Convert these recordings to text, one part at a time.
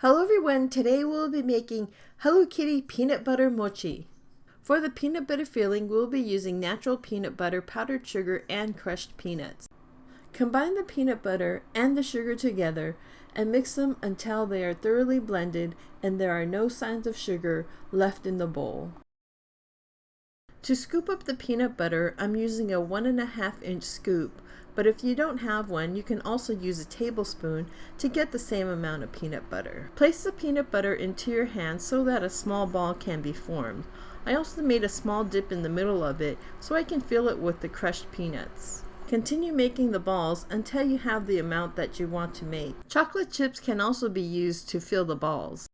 Hello everyone, today we'll be making Hello Kitty peanut butter mochi. For the peanut butter filling, we'll be using natural peanut butter, powdered sugar, and crushed peanuts. Combine the peanut butter and the sugar together and mix them until they are thoroughly blended and there are no signs of sugar left in the bowl. To scoop up the peanut butter, I'm using a 1.5 inch scoop, but if you don't have one, you can also use a tablespoon to get the same amount of peanut butter. Place the peanut butter into your hand so that a small ball can be formed. I also made a small dip in the middle of it so I can fill it with the crushed peanuts. Continue making the balls until you have the amount that you want to make. Chocolate chips can also be used to fill the balls.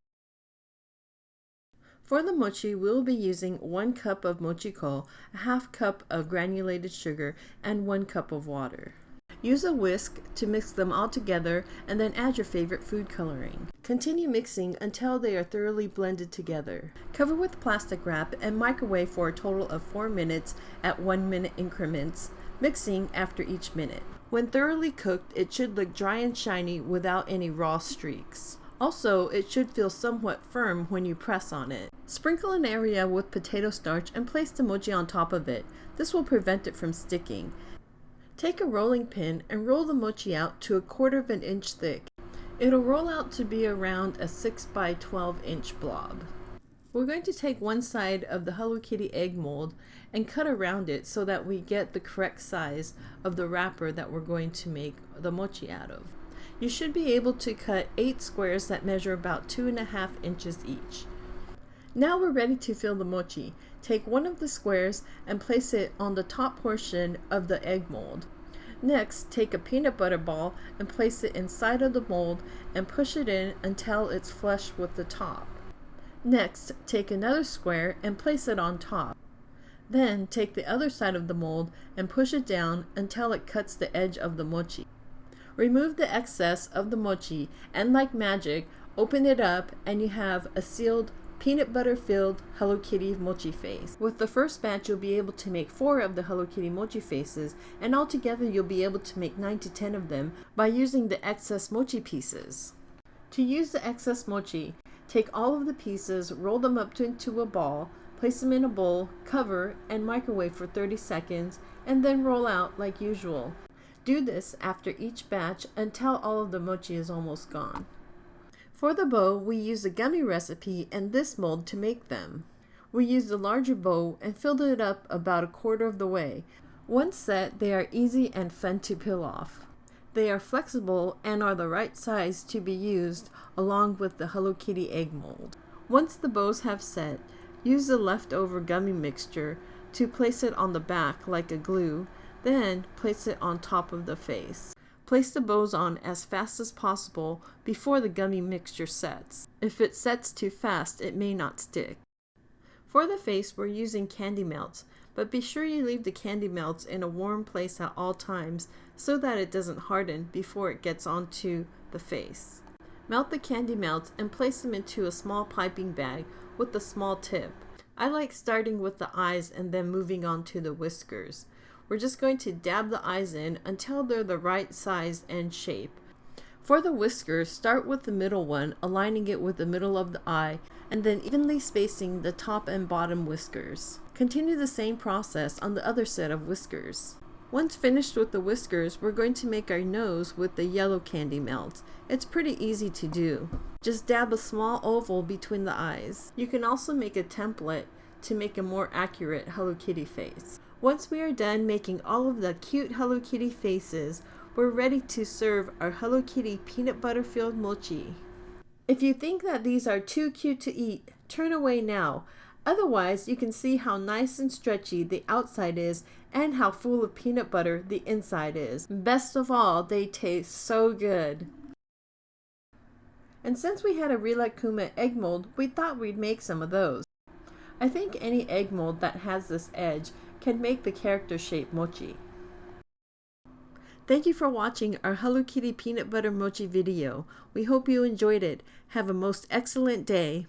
For the mochi, we'll be using 1 cup of mochi-ko, a 1/2 cup of granulated sugar, and 1 cup of water. Use a whisk to mix them all together and then add your favorite food coloring. Continue mixing until they are thoroughly blended together. Cover with plastic wrap and microwave for a total of 4 minutes at 1-minute increments, mixing after each minute. When thoroughly cooked, it should look dry and shiny without any raw streaks. Also, it should feel somewhat firm when you press on it. Sprinkle an area with potato starch and place the mochi on top of it. This will prevent it from sticking. Take a rolling pin and roll the mochi out to 1/4 inch thick. It'll roll out to be around a 6 by 12 inch blob. We're going to take one side of the Hello Kitty egg mold and cut around it so that we get the correct size of the wrapper that we're going to make the mochi out of. You should be able to cut 8 squares that measure about 2.5 inches each. Now we're ready to fill the mochi. Take one of the squares and place it on the top portion of the egg mold. Next, take a peanut butter ball and place it inside of the mold and push it in until it's flush with the top. Next, take another square and place it on top. Then take the other side of the mold and push it down until it cuts the edge of the mochi. Remove the excess of the mochi and like magic, open it up and you have a sealed peanut butter filled Hello Kitty mochi face. With the first batch, you'll be able to make 4 of the Hello Kitty mochi faces, and altogether you'll be able to make 9 to 10 of them by using the excess mochi pieces. To use the excess mochi, take all of the pieces, roll them up into a ball, place them in a bowl, cover, and microwave for 30 seconds, and then roll out like usual. Do this after each batch until all of the mochi is almost gone. For the bow, we use a gummy recipe and this mold to make them. We used a larger bow and filled it up about 1/4 of the way. Once set, they are easy and fun to peel off. They are flexible and are the right size to be used along with the Hello Kitty egg mold. Once the bows have set, use the leftover gummy mixture to place it on the back like a glue. Then place it on top of the face. Place the bows on as fast as possible before the gummy mixture sets. If it sets too fast, it may not stick. For the face, we're using candy melts, but be sure you leave the candy melts in a warm place at all times so that it doesn't harden before it gets onto the face. Melt the candy melts and place them into a small piping bag with a small tip. I like starting with the eyes and then moving on to the whiskers. We're just going to dab the eyes in until they're the right size and shape. For the whiskers, start with the middle one, aligning it with the middle of the eye, and then evenly spacing the top and bottom whiskers. Continue the same process on the other set of whiskers. Once finished with the whiskers, we're going to make our nose with the yellow candy melts. It's pretty easy to do. Just dab a small oval between the eyes. You can also make a template to make a more accurate Hello Kitty face. Once we are done making all of the cute Hello Kitty faces, we're ready to serve our Hello Kitty peanut butter filled mochi. If you think that these are too cute to eat, turn away now. Otherwise, you can see how nice and stretchy the outside is and how full of peanut butter the inside is. Best of all, they taste so good. And since we had a Rilakkuma egg mold, we thought we'd make some of those. I think any egg mold that has this edge can make the character shape mochi. Thank you for watching our Hello Kitty peanut butter mochi video. We hope you enjoyed it. Have a most excellent day.